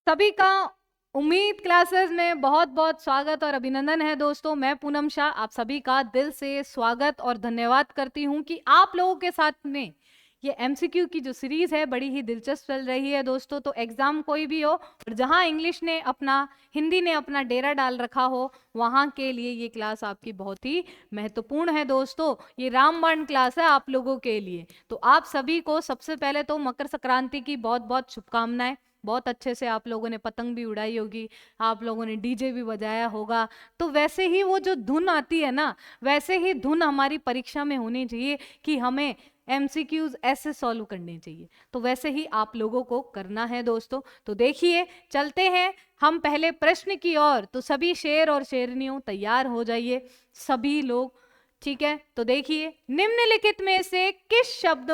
सभी का उम्मीद क्लासेस में बहुत बहुत स्वागत और अभिनंदन है दोस्तों। मैं पूनम शाह आप सभी का दिल से स्वागत और धन्यवाद करती हूं कि आप लोगों के साथ में ये एमसीक्यू की जो सीरीज है बड़ी ही दिलचस्प चल रही है दोस्तों। तो एग्जाम कोई भी हो और जहां इंग्लिश ने अपना, हिंदी ने अपना डेरा डाल रखा हो, वहां के लिए ये क्लास आपकी बहुत ही महत्वपूर्ण है दोस्तों। ये रामबाण क्लास है आप लोगों के लिए। तो आप सभी को सबसे पहले तो मकर संक्रांति की बहुत बहुत शुभकामनाएं। बहुत अच्छे से आप लोगों ने पतंग भी उड़ाई होगी, आप लोगों ने डीजे भी बजाया होगा। तो वैसे ही वो जो धुन आती है ना, वैसे ही धुन हमारी परीक्षा में होनी चाहिए कि हमें एमसीक्यूज ऐसे सॉल्व करने चाहिए। तो वैसे ही आप लोगों को करना है दोस्तों। तो देखिए चलते हैं हम पहले प्रश्न की ओर। तो सभी शेर और शेरनियों तैयार हो जाइए सभी लोग, ठीक है। तो देखिए निम्नलिखित में से किस शब्द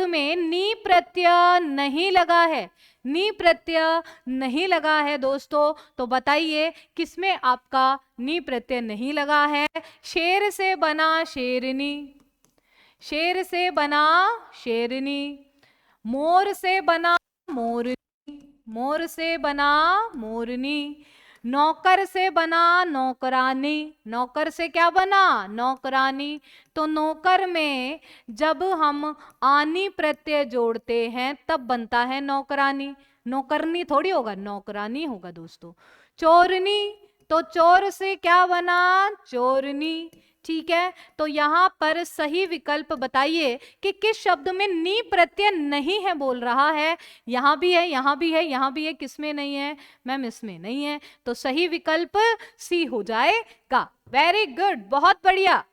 में नी प्रत्यय नहीं लगा है? नी प्रत्यय नहीं लगा है दोस्तों। तो बताइए किसमें आपका नी प्रत्यय नहीं लगा है? शेर से बना शेरनी, शेर से बना शेरनी, मोर से बना मोरनी, मोर से बना मोरनी, नौकर से बना नौकरानी, नौकर से क्या बना? नौकरानी। तो नौकर में जब हम आनी प्रत्यय जोड़ते हैं तब बनता है नौकरानी। नौकरनी थोड़ी होगा, नौकरानी होगा दोस्तों। चोरनी, तो चोर से क्या बना? चोरनी, ठीक है। तो यहां पर सही विकल्प बताइए कि किस शब्द में नी प्रत्यय नहीं है बोल रहा है। यहां भी है, यहां भी है, यहां भी है, किसमें नहीं है? मैम इसमें नहीं है। तो सही विकल्प सी हो जाएगा। वेरी गुड, बहुत बढ़िया,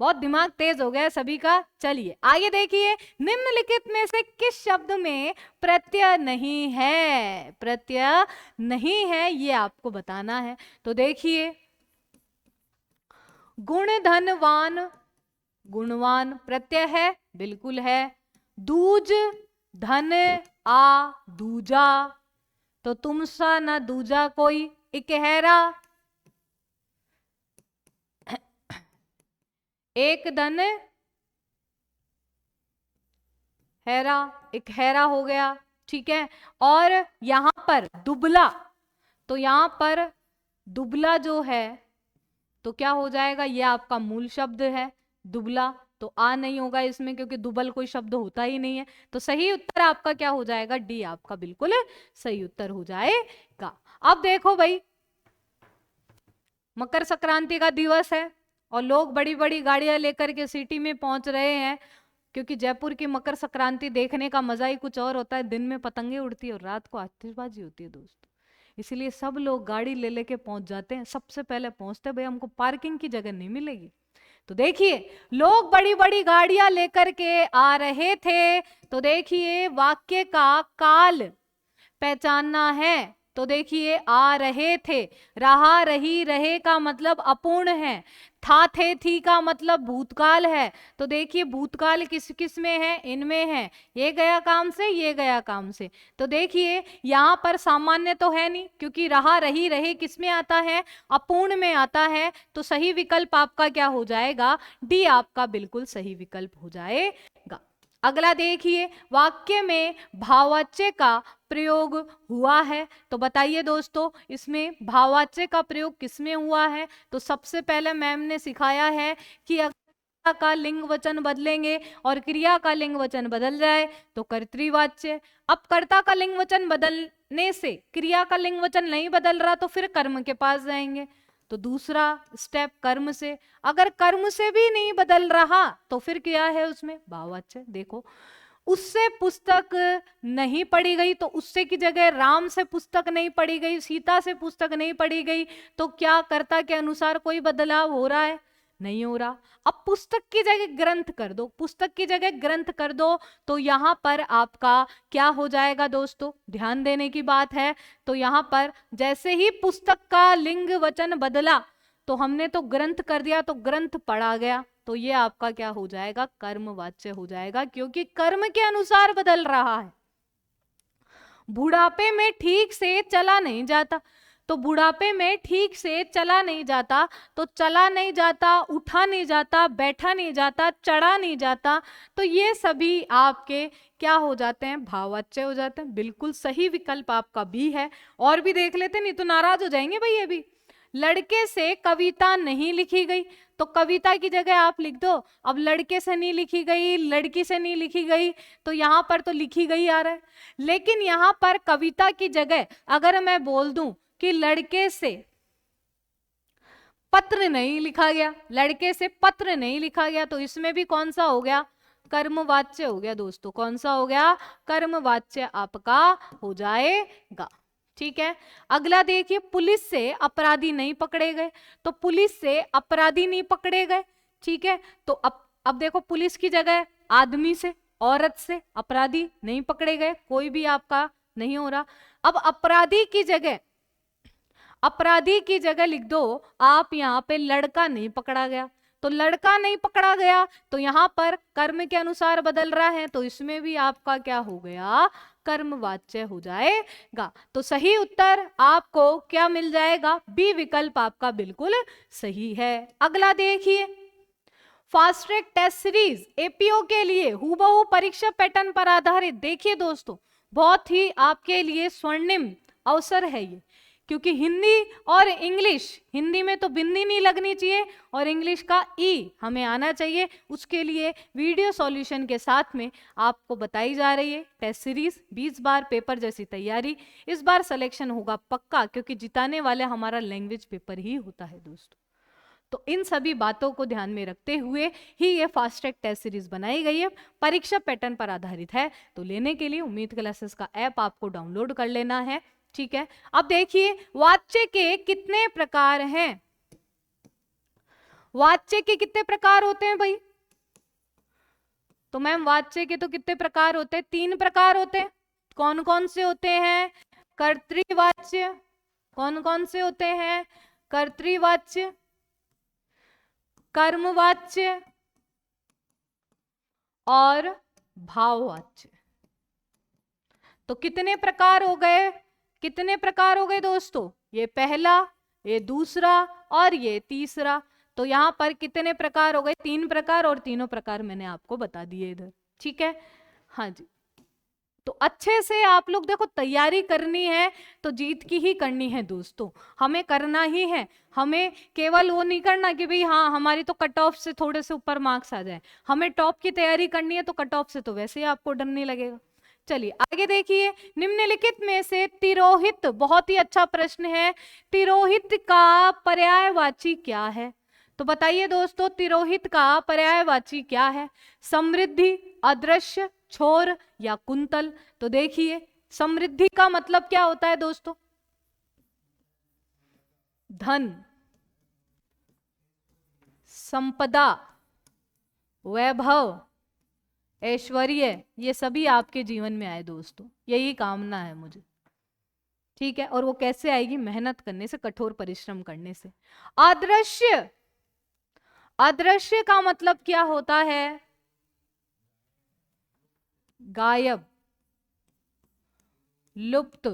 बहुत दिमाग तेज हो गया सभी का। चलिए आगे देखिए, निम्नलिखित में से किस शब्द में प्रत्यय नहीं है? प्रत्यय नहीं है ये आपको बताना है। तो देखिए गुण धनवान, गुणवान प्रत्यय है, बिल्कुल है। दूज धन आ दूजा, तो तुम सा न दूजा कोई। इकहरा, एक धन हैरा, इकहरा हो गया, ठीक है। और यहां पर दुबला, तो यहां पर दुबला जो है तो क्या हो जाएगा? ये आपका मूल शब्द है दुबला, तो आ नहीं होगा इसमें क्योंकि दुबल कोई शब्द होता ही नहीं है। तो सही उत्तर आपका क्या हो जाएगा? डी आपका बिल्कुल सही उत्तर हो जाएगा। अब देखो भाई, मकर संक्रांति का दिवस है और लोग बड़ी बड़ी गाड़ियां लेकर के सिटी में पहुंच रहे हैं, क्योंकि जयपुर की मकर संक्रांति देखने का मजा ही कुछ और होता है। दिन में पतंगे उड़ती है और रात को आतिशबाजी होती है दोस्तों। इसीलिए सब लोग गाड़ी ले लेके पहुंच जाते हैं, सबसे पहले पहुंचते भाई हमको पार्किंग की जगह नहीं मिलेगी। तो देखिए लोग बड़ी बड़ी गाड़ियां लेकर के आ रहे थे। तो देखिए वाक्य का काल पहचानना है। तो देखिए आ रहे थे, रहा रही रहे का मतलब अपूर्ण है, था थे थी का मतलब भूतकाल है। तो देखिए भूतकाल किस किस में है? इनमें है। ये गया काम से, ये गया काम से। तो देखिए यहां पर सामान्य तो है नहीं, क्योंकि रहा रही रहे किस में आता है? अपूर्ण में आता है। तो सही विकल्प आपका क्या हो जाएगा? डी आपका बिल्कुल सही विकल्प हो जाएगा। अगला देखिए, वाक्य में भाववाच्य का प्रयोग हुआ है। तो बताइए दोस्तों इसमें भाववाच्य का प्रयोग किसमें हुआ है? तो सबसे पहले मैम ने सिखाया है कि अगर क्रिया का लिंग वचन बदलेंगे और क्रिया का लिंग वचन बदल जाए तो कर्तृवाच्य। अब कर्ता का लिंग वचन बदलने से क्रिया का लिंग वचन नहीं बदल रहा तो फिर कर्म के पास जाएंगे। तो दूसरा स्टेप कर्म से, अगर कर्म से भी नहीं बदल रहा तो फिर क्या है उसमें? भाववाच्य। देखो उससे पुस्तक नहीं पढ़ी गई, तो उससे की जगह राम से पुस्तक नहीं पढ़ी गई, सीता से पुस्तक नहीं पढ़ी गई, तो क्या कर्ता के अनुसार कोई बदलाव हो रहा है? नहीं हो रहा। अब पुस्तक की जगह ग्रंथ कर दो, पुस्तक की जगह ग्रंथ कर दो, तो यहां पर आपका क्या हो जाएगा दोस्तों? ध्यान देने की बात है। तो यहां पर जैसे ही पुस्तक का लिंग वचन बदला तो हमने तो ग्रंथ कर दिया, तो ग्रंथ पढ़ा गया। तो ये आपका क्या हो जाएगा? कर्मवाच्य हो जाएगा, क्योंकि कर्म के अनुसार बदल रहा है। बुढ़ापे में ठीक से चला नहीं जाता, तो बुढ़ापे में ठीक से चला नहीं जाता, तो चला नहीं जाता, उठा नहीं जाता, बैठा नहीं जाता, चढ़ा नहीं जाता, तो ये सभी आपके क्या हो जाते हैं, भाववाच्य हो जाते हैं। बिल्कुल सही विकल्प आपका बी है। और भी देख लेते, नहीं तो नाराज हो जाएंगे भाई। ये भी लड़के से कविता नहीं लिखी गई, तो कविता की जगह आप लिख दो। अब लड़के से नहीं लिखी गई, लड़की से नहीं लिखी गई, तो यहां पर तो लिखी गई आ रहा है। लेकिन यहां पर कविता की जगह अगर मैं बोल दूं कि लड़के से पत्र नहीं लिखा गया, लड़के से पत्र नहीं लिखा गया, तो इसमें भी कौन सा हो गया, कर्मवाच्य हो गया दोस्तों। कौन सा हो गया, कर्मवाच्य आपका हो जाएगा। ठीक है, अगला देखिए, पुलिस से अपराधी नहीं पकड़े गए, तो पुलिस से अपराधी नहीं पकड़े गए। ठीक है, तो अब देखो, पुलिस की जगह आदमी से, औरत से अपराधी नहीं पकड़े गए, कोई भी आपका नहीं हो रहा। अब अपराधी की जगह लिख दो आप यहां पे लड़का नहीं पकड़ा गया, तो लड़का नहीं पकड़ा गया, तो यहां पर कर्म के अनुसार बदल रहा है, तो इसमें भी आपका क्या हो गया, कर्मवाच्य हो जाएगा। तो सही उत्तर आपको क्या मिल जाएगा, बी विकल्प आपका बिल्कुल सही है। अगला देखिए, fast track test series APO के लिए हूबहू परीक्षा पैटर्न पर आधारित। देखिए दोस्तों, बहुत ही आपके लिए स्वर्णिम अवसर है ये, क्योंकि हिंदी और इंग्लिश, हिंदी में तो बिंदी नहीं लगनी चाहिए और इंग्लिश का ई हमें आना चाहिए। उसके लिए वीडियो सॉल्यूशन के साथ में आपको बताई जा रही है टेस्ट सीरीज। 20 बार पेपर जैसी तैयारी, इस बार सिलेक्शन होगा पक्का, क्योंकि जिताने वाले हमारा लैंग्वेज पेपर ही होता है दोस्तों। तो इन सभी बातों को ध्यान में रखते हुए ही ये फास्ट ट्रैक टेस्ट सीरीज बनाई गई है, परीक्षा पैटर्न पर आधारित है। तो लेने के लिए उम्मीद क्लासेस का ऐप आपको डाउनलोड कर लेना है। ठीक है, अब देखिए, वाच्य के कितने प्रकार हैं, वाच्य के कितने प्रकार होते हैं भाई, तो मैम वाच्य के तो कितने प्रकार होते हैं, 3 प्रकार होते हैं। कौन कौन से होते हैं, कर्तृवाच्य, कौन कौन से होते हैं, कर्तृवाच्य, कर्मवाच्य और भाववाच्य। तो कितने प्रकार हो गए, कितने प्रकार हो गए दोस्तों, ये पहला, ये दूसरा और ये तीसरा। तो यहां पर कितने प्रकार हो गए, 3 प्रकार, और तीनों प्रकार मैंने आपको बता दिए इधर। ठीक है, हाँ जी। तो अच्छे से आप लोग देखो, तैयारी करनी है तो जीत की ही करनी है दोस्तों, हमें करना ही है। हमें केवल वो नहीं करना कि भाई हाँ हमारी तो कट ऑफ से थोड़े से ऊपर मार्क्स आ जाए, हमें टॉप की तैयारी करनी है, तो कट ऑफ से तो वैसे ही आपको डर नहीं लगेगा। चलिए आगे देखिए, निम्नलिखित में से तिरोहित, बहुत ही अच्छा प्रश्न है, तिरोहित का पर्यायवाची क्या है। तो बताइए दोस्तों, तिरोहित का पर्यायवाची क्या है, समृद्धि, अदृश्य, छोर या कुंतल। तो देखिए, समृद्धि का मतलब क्या होता है दोस्तों, धन, संपदा, वैभव, ऐश्वर्य, ये सभी आपके जीवन में आए दोस्तों, यही कामना है मुझे। ठीक है, और वो कैसे आएगी, मेहनत करने से, कठोर परिश्रम करने से। अदृश्य, अदृश्य का मतलब क्या होता है, गायब, लुप्त,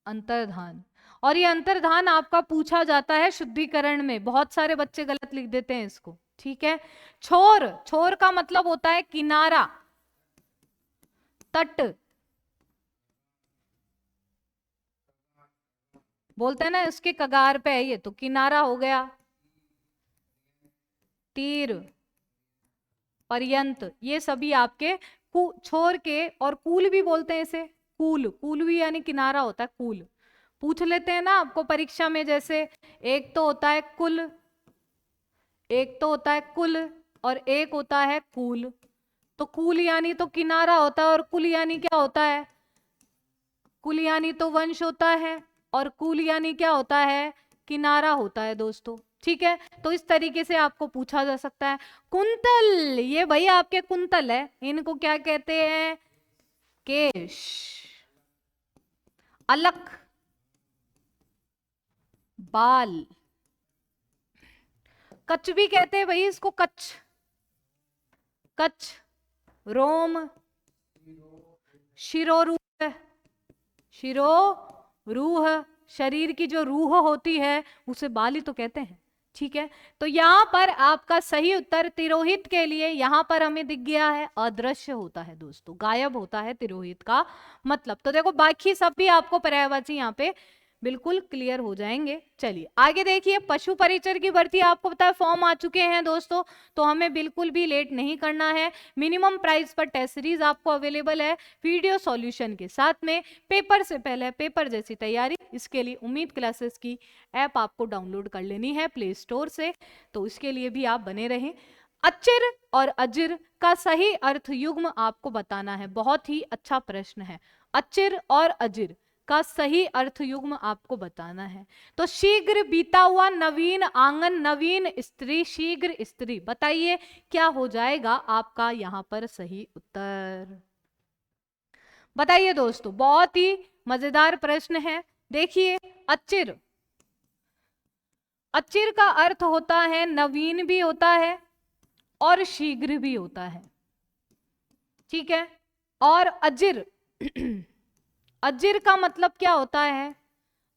अंतर्धान। और ये अंतर्धान आपका पूछा जाता है शुद्धिकरण में, बहुत सारे बच्चे गलत लिख देते हैं इसको। ठीक है, छोर, छोर का मतलब होता है किनारा, तट, बोलते हैं ना इसके कगार पे है, ये तो किनारा हो गया। तीर, पर्यंत, ये सभी आपके छोर के, और कूल भी बोलते हैं इसे, कूल, कूल भी यानी किनारा होता है, कूल। पूछ लेते हैं ना आपको परीक्षा में, जैसे एक तो होता है कुल, एक तो होता है कुल और एक होता है कूल। तो कूल यानी तो किनारा होता है, और कुल यानी क्या होता है, कुल यानी तो वंश होता है, और कूल यानी क्या होता है, किनारा होता है दोस्तों। ठीक है, तो इस तरीके से आपको पूछा जा सकता है। कुंतल, ये भाई आपके कुंतल है, इनको क्या कहते हैं, केश, अलक, बाल, कच्छ भी कहते हैं भाई इसको, कच्छ, कच्छ, रोम, शिरोरूह, शिरोरूह, शरीर की जो रूह होती है उसे बाल ही तो कहते हैं। ठीक है, तो यहां पर आपका सही उत्तर तिरोहित के लिए यहां पर हमें दिख गया है अदृश्य होता है दोस्तों, गायब होता है तिरोहित का मतलब। तो देखो बाकी सब भी आपको पर्यायवाची यहाँ पे बिल्कुल क्लियर हो जाएंगे। चलिए आगे देखिए, पशु परिचर की भर्ती आपको पता है फॉर्म आ चुके हैं दोस्तों, तो हमें बिल्कुल भी लेट नहीं करना है। मिनिमम प्राइस पर टेस्ट सीरीज आपको अवेलेबल है वीडियो सॉल्यूशन के साथ में। पेपर से पहले पेपर जैसी तैयारी, इसके लिए उम्मीद क्लासेस की ऐप आपको डाउनलोड कर लेनी है प्ले स्टोर से, तो इसके लिए भी आप बने रहें। अचिर और अजिर का सही अर्थ युग्म आपको बताना है, बहुत ही अच्छा प्रश्न है। अचिर और अजिर का सही अर्थ युग्म आपको बताना है। तो शीघ्र बीता हुआ नवीन आंगन, नवीन स्त्री, शीघ्र स्त्री, बताइए क्या हो जाएगा आपका यहां पर सही उत्तर। बताइए दोस्तों, बहुत ही मजेदार प्रश्न है। देखिए अचिर, अचिर का अर्थ होता है नवीन भी होता है और शीघ्र भी होता है। ठीक है, और अजिर अजिर का मतलब क्या होता है?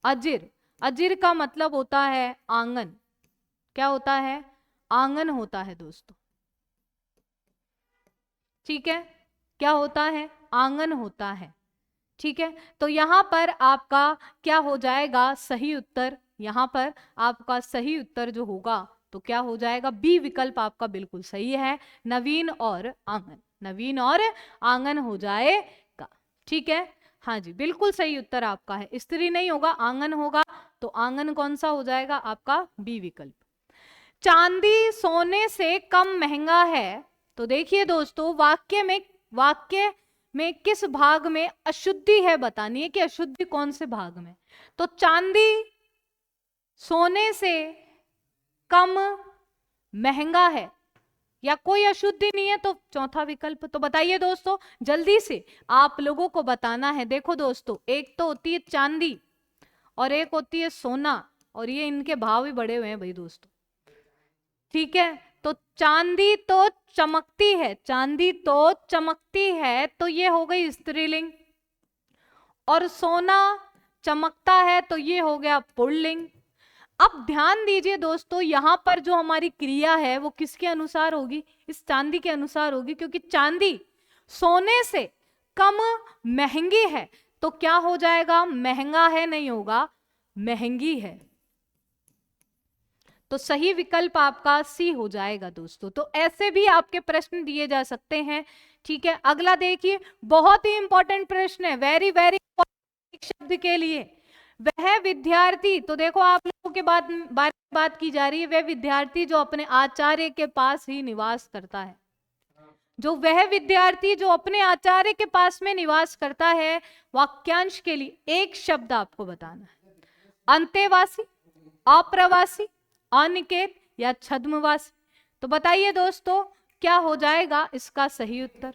अजिर, अजिर का मतलब होता है आंगन। क्या होता है? आंगन होता है दोस्तों। ठीक है, क्या होता है? आंगन होता है। ठीक है, तो यहां पर आपका क्या हो जाएगा सही उत्तर? यहां पर आपका सही उत्तर जो होगा तो क्या हो जाएगा? बी विकल्प आपका बिल्कुल सही है, नवीन और आंगन, नवीन और आंगन हो जाएगा। ठीक है, हाँ जी बिल्कुल सही उत्तर आपका है, स्त्री नहीं होगा आंगन होगा, तो आंगन कौन सा हो जाएगा आपका? बी विकल्प। चांदी सोने से कम महंगा है, तो देखिए दोस्तों वाक्य में किस भाग में अशुद्धि है बतानी है कि अशुद्धि कौन से भाग में। तो चांदी सोने से कम महंगा है या कोई अशुद्धि नहीं है, तो चौथा विकल्प। तो बताइए दोस्तों जल्दी से आप लोगों को बताना है। देखो दोस्तों, एक तो होती है चांदी और एक होती है सोना, और ये इनके भाव भी बढ़े हुए हैं भाई दोस्तों। ठीक है, तो चांदी तो चमकती है, चांदी तो चमकती है, तो ये हो गई स्त्रीलिंग, और सोना चमकता है तो ये हो गया पुल्लिंग। अब ध्यान दीजिए दोस्तों, यहां पर जो हमारी क्रिया है वो किसके अनुसार होगी? इस चांदी के अनुसार होगी, क्योंकि चांदी सोने से कम महंगी है, तो क्या हो जाएगा? महंगा है नहीं होगा, महंगी है। तो सही विकल्प आपका सी हो जाएगा दोस्तों। तो ऐसे भी आपके प्रश्न दिए जा सकते हैं। ठीक है, अगला देखिए, बहुत ही इंपॉर्टेंट प्रश्न है, वेरी वेरी शब्द के लिए। वह विद्यार्थी, तो देखो आप लोगों के बात की जा रही है, वह विद्यार्थी जो अपने आचार्य के पास ही निवास करता है, जो वह विद्यार्थी जो अपने आचार्य के पास में निवास करता है, वाक्यांश के लिए एक शब्द आपको बताना है। अंतेवासी, अप्रवासी, अनिकेत या छद्मवासी। तो बताइए दोस्तों क्या हो जाएगा इसका सही उत्तर?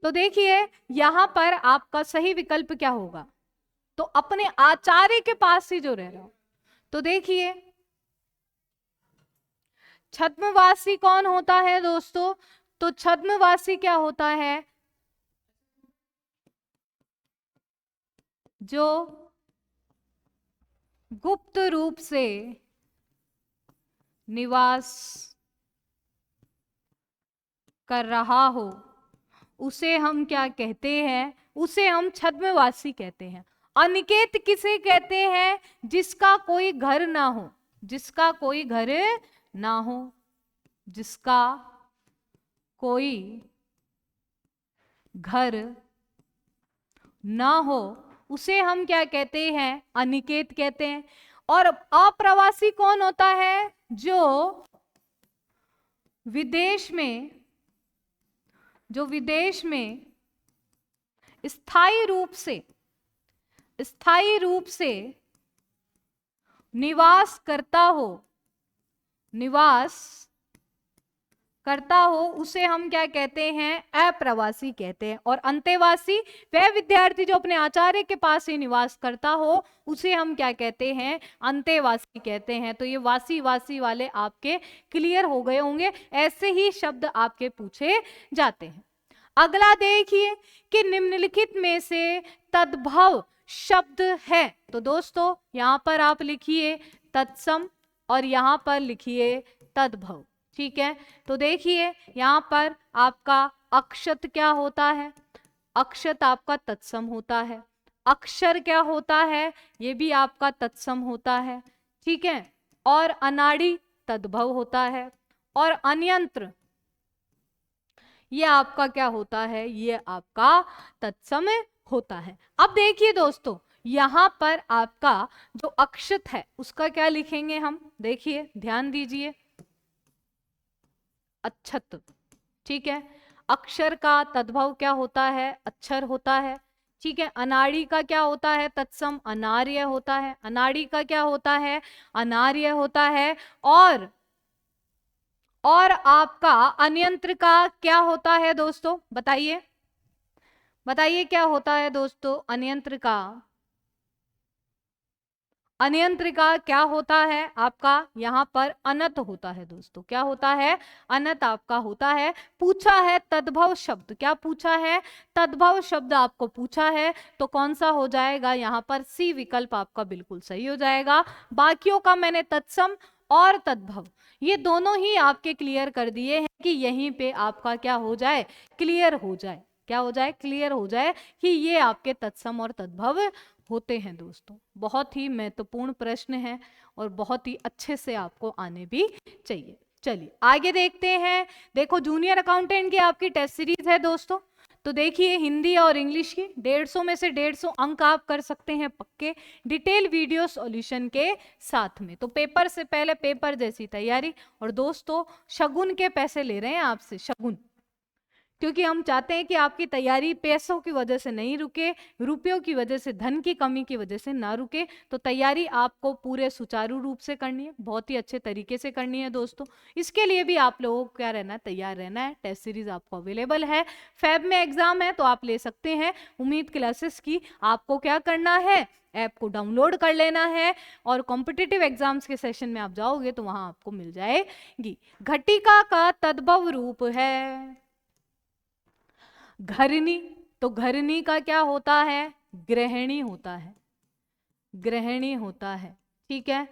तो देखिए यहां पर आपका सही विकल्प क्या होगा? तो अपने आचार्य के पास ही जो रह रहा हो। तो देखिए छद्मवासी कौन होता है दोस्तों? तो छद्मवासी क्या होता है? जो गुप्त रूप से निवास कर रहा हो, उसे हम क्या कहते हैं? उसे हम छद्मवासी कहते हैं। अनिकेत किसे कहते हैं? जिसका कोई घर ना हो, जिसका कोई घर ना हो, जिसका कोई घर ना हो, उसे हम क्या कहते हैं? अनिकेत कहते हैं। और अप्रवासी कौन होता है? जो विदेश में, जो विदेश में स्थायी रूप से निवास करता हो, निवास करता हो उसे हम क्या कहते हैं? अप्रवासी कहते हैं। और अंतेवासी वह विद्यार्थी जो अपने आचार्य के पास ही निवास करता हो उसे हम क्या कहते हैं? अंतेवासी कहते हैं। तो ये वासी वासी वाले आपके क्लियर हो गए होंगे। ऐसे ही शब्द आपके पूछे जाते हैं। अगला देखिए कि निम्नलिखित में से तद्भव शब्द है। तो दोस्तों यहां पर आप लिखिए तत्सम और यहां पर लिखिए तद्भव। ठीक है, तो देखिए यहां पर आपका अक्षत क्या होता है? अक्षत आपका तत्सम होता है। अक्षर क्या होता है? ये भी आपका तत्सम होता है। ठीक है, और अनाड़ी तद्भव होता है। और अन्यंत्र ये आपका क्या होता है? ये आपका तत्सम होता है। अब देखिए दोस्तों यहां पर आपका जो अक्षत है उसका क्या लिखेंगे हम? देखिए ध्यान दीजिए, अच्छत। ठीक है, अक्षर का तद्भव क्या होता है? अक्षर होता है। ठीक है, अनाड़ी का क्या होता है? तत्सम अनार्य होता है। अनाड़ी का क्या होता है? अनार्य होता है। और आपका अन्यंत्र का क्या होता है दोस्तों? बताइए बताइए क्या होता है दोस्तों अन्यंत्र का? अन्यंत्र का क्या होता है आपका? यहां पर अनत होता है दोस्तों। क्या होता है? अनत आपका होता है। पूछा है तद्भव शब्द। क्या पूछा है? तद्भव शब्द आपको पूछा है। तो कौन सा हो जाएगा? यहां पर सी विकल्प आपका बिल्कुल सही हो जाएगा। बाकियों का मैंने तत्सम और तद्भव ये दोनों ही आपके क्लियर कर दिए हैं कि यहीं पे आपका क्या हो जाए? क्लियर हो जाए। क्या हो जाए? क्लियर हो जाए कि ये आपके तत्सम और तद्भव होते हैं दोस्तों। बहुत ही महत्वपूर्ण प्रश्न है और बहुत ही अच्छे से आपको आने भी चाहिए। चलिए आगे देखते हैं। देखो जूनियर अकाउंटेंट की आपकी टेस्ट सीरीज है दोस्तों। तो देखिए हिंदी और इंग्लिश की 150 में से 150 अंक आप कर सकते हैं पक्के डिटेल वीडियो सॉल्यूशन के साथ में। तो पेपर से पहले पेपर जैसी तैयारी। और दोस्तों शगुन के पैसे ले रहे हैं आपसे, शगुन, क्योंकि हम चाहते हैं कि आपकी तैयारी पैसों की वजह से नहीं रुके, रुपयों की वजह से, धन की कमी की वजह से ना रुके। तो तैयारी आपको पूरे सुचारू रूप से करनी है, बहुत ही अच्छे तरीके से करनी है दोस्तों। इसके लिए भी आप लोगों को क्या रहना है? तैयार रहना है। टेस्ट सीरीज आपको अवेलेबल है। फेब में एग्जाम है तो आप ले सकते हैं उम्मीद क्लासेस की। आपको क्या करना है? ऐप को डाउनलोड कर लेना है और कॉम्पिटिटिव एग्जाम्स के सेशन में आप जाओगे तो वहां आपको मिल जाएगी। घटिका का तद्भव रूप है घरनी। तो घरनी का क्या होता है? गृहिणी होता है। गृहिणी होता है। ठीक है,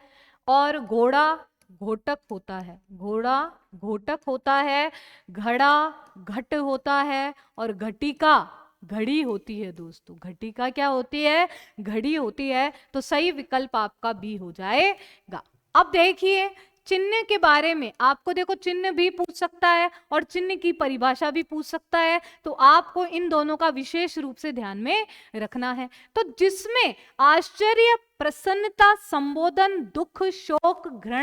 और घोड़ा घोटक होता है। घोड़ा घोटक होता है। घड़ा घट होता है। और घटिका घड़ी होती है दोस्तों। घटिका क्या होती है? घड़ी होती है। तो सही विकल्प आपका बी हो जाएगा। अब देखिए चिन्ह के बारे में आपको, देखो चिन्ह भी पूछ सकता है और चिन्ह की परिभाषा भी पूछ सकता है। तो आपको इन दोनों का विशेष रूप से ध्यान में रखना है। तो जिसमें आश्चर्य, प्रसन्नता, संबोधन, दुख, शोक, घृणा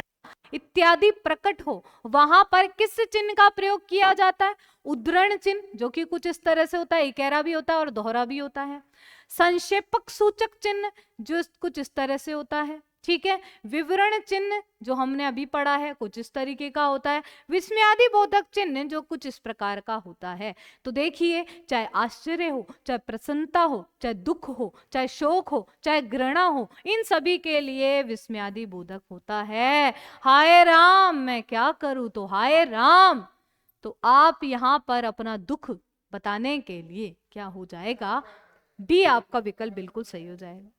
इत्यादि प्रकट हो वहां पर किस चिन्ह का प्रयोग किया जाता है? उद्धरण चिन्ह, जो कि कुछ इस तरह से होता है, इकेरा भी होता है और दोहरा भी होता है। संक्षेपक सूचक चिन्ह जो कुछ इस तरह से होता है। ठीक है, विवरण चिन्ह जो हमने अभी पढ़ा है कुछ इस तरीके का होता है। विस्मयादि बोधक चिन्ह जो कुछ इस प्रकार का होता है। तो देखिए चाहे आश्चर्य हो, चाहे प्रसन्नता हो, चाहे दुख हो, चाहे शोक हो, चाहे घृणा हो, इन सभी के लिए विस्मयादि बोधक होता है। हाय राम मैं क्या करूं, तो हाय राम। तो आप यहां पर अपना दुख बताने के लिए क्या हो जाएगा? डी आपका विकल्प बिल्कुल सही हो जाएगा।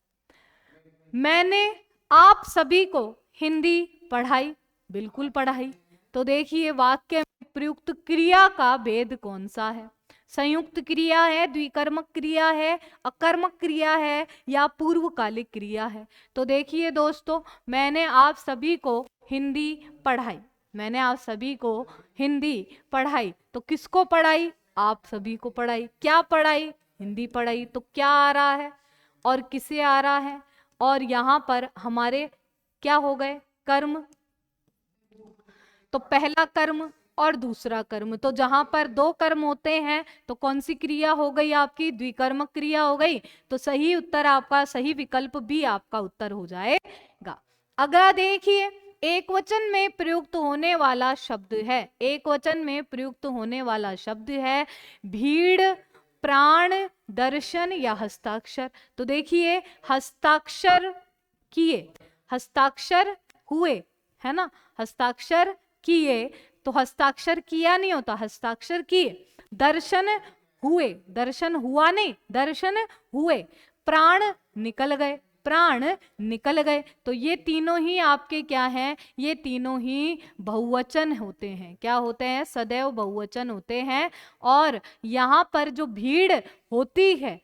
मैंने आप सभी को हिंदी पढ़ाई, बिल्कुल पढ़ाई। तो देखिए वाक्य में प्रयुक्त क्रिया का भेद कौन सा है? संयुक्त क्रिया है, द्विकर्मक क्रिया है, अकर्मक क्रिया है या पूर्वकालिक क्रिया है? तो देखिए दोस्तों मैंने आप सभी को हिंदी पढ़ाई। मैंने आप सभी को हिंदी पढ़ाई। तो किसको पढ़ाई? आप सभी को पढ़ाई। क्या पढ़ाई? हिंदी पढ़ाई। तो क्या आ रहा है और किसे आ रहा है? और यहां पर हमारे क्या हो गए? कर्म। तो पहला कर्म और दूसरा कर्म। तो जहां पर दो कर्म होते हैं तो कौन सी क्रिया हो गई आपकी? द्विकर्मक क्रिया हो गई। तो सही उत्तर आपका, सही विकल्प भी आपका उत्तर हो जाएगा। अगला देखिए एक वचन में प्रयुक्त होने वाला शब्द है, एक वचन में प्रयुक्त होने वाला शब्द है भीड़, प्राण, दर्शन या हस्ताक्षर। तो देखिए हस्ताक्षर किए, हस्ताक्षर हुए, है ना, हस्ताक्षर किए, तो हस्ताक्षर किया नहीं होता, हस्ताक्षर किए। दर्शन हुए, दर्शन हुआ नहीं, दर्शन हुए। प्राण निकल गए, प्राण निकल गए। तो ये तीनों ही आपके क्या हैं, ये तीनों ही बहुवचन होते हैं। क्या होते हैं, सदैव बहुवचन होते हैं। और यहाँ पर जो भीड़ होती है,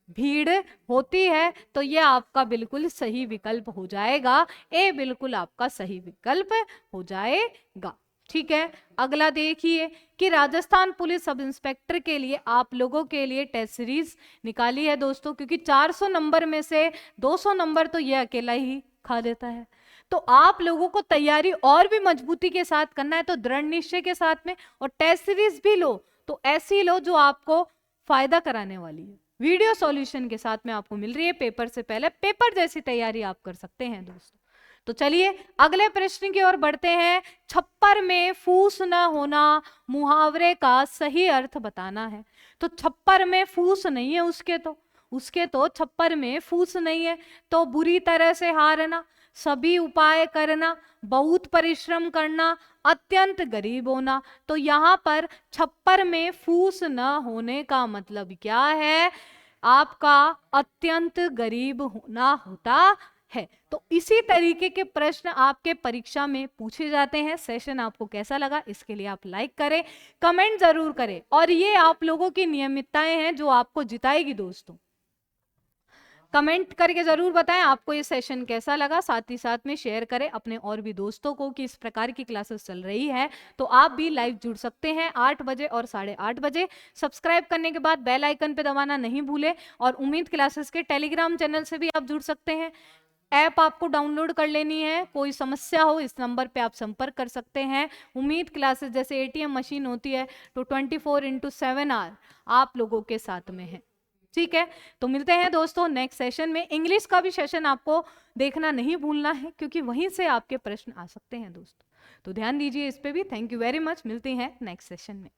भीड़ होती है, तो ये आपका बिल्कुल सही विकल्प हो जाएगा, ए बिल्कुल आपका सही विकल्प हो जाएगा। ठीक है, अगला देखिए कि राजस्थान पुलिस सब इंस्पेक्टर के लिए आप लोगों के लिए टेस्ट सीरीज निकाली है दोस्तों, क्योंकि 400 नंबर में से 200 नंबर तो ये अकेला ही खा देता है। तो आप लोगों को तैयारी और भी मजबूती के साथ करना है, तो दृढ़ निश्चय के साथ में, और टेस्ट सीरीज भी लो तो ऐसी लो जो आपको फायदा कराने वाली है। वीडियो सॉल्यूशन के साथ में आपको मिल रही है, पेपर से पहले पेपर जैसी तैयारी आप कर सकते हैं दोस्तों। तो चलिए अगले प्रश्न की ओर बढ़ते हैं। छप्पर में फूस न होना मुहावरे का सही अर्थ बताना है। तो छप्पर में फूस नहीं है उसके तो छप्पर में फूस नहीं है, तो बुरी तरह से हारना, सभी उपाय करना, बहुत परिश्रम करना, अत्यंत गरीब होना। तो यहाँ पर छप्पर में फूस न होने का मतलब क्या है, आपका अत्यंत गरीब होना होता है। तो इसी तरीके के प्रश्न आपके परीक्षा में पूछे जाते हैं। सेशन आपको कैसा लगा, इसके लिए आप लाइक करें, कमेंट जरूर करें, और ये आप लोगों की नियमितताएं हैं जो आपको जिताएगी दोस्तों। कमेंट करके जरूर बताएं आपको ये सेशन कैसा लगा, साथ ही साथ में शेयर करें अपने और भी दोस्तों को कि इस प्रकार की क्लासेस चल रही है, तो आप भी लाइव जुड़ सकते हैं 8 बजे और 8:30 बजे। सब्सक्राइब करने के बाद बेल आइकन पे दबाना नहीं भूले, और उम्मीद क्लासेस के टेलीग्राम चैनल से भी आप जुड़ सकते हैं। ऐप आपको डाउनलोड कर लेनी है, कोई समस्या हो इस नंबर पे आप संपर्क कर सकते हैं। उम्मीद क्लासेस जैसे एटीएम मशीन होती है, तो 24/7 आवर आप लोगों के साथ में है। ठीक है, तो मिलते हैं दोस्तों नेक्स्ट सेशन में। इंग्लिश का भी सेशन आपको देखना नहीं भूलना है, क्योंकि वहीं से आपके प्रश्न आ सकते हैं दोस्तों, तो ध्यान दीजिए इस पे भी। थैंक यू वेरी मच, मिलते हैं नेक्स्ट सेशन में।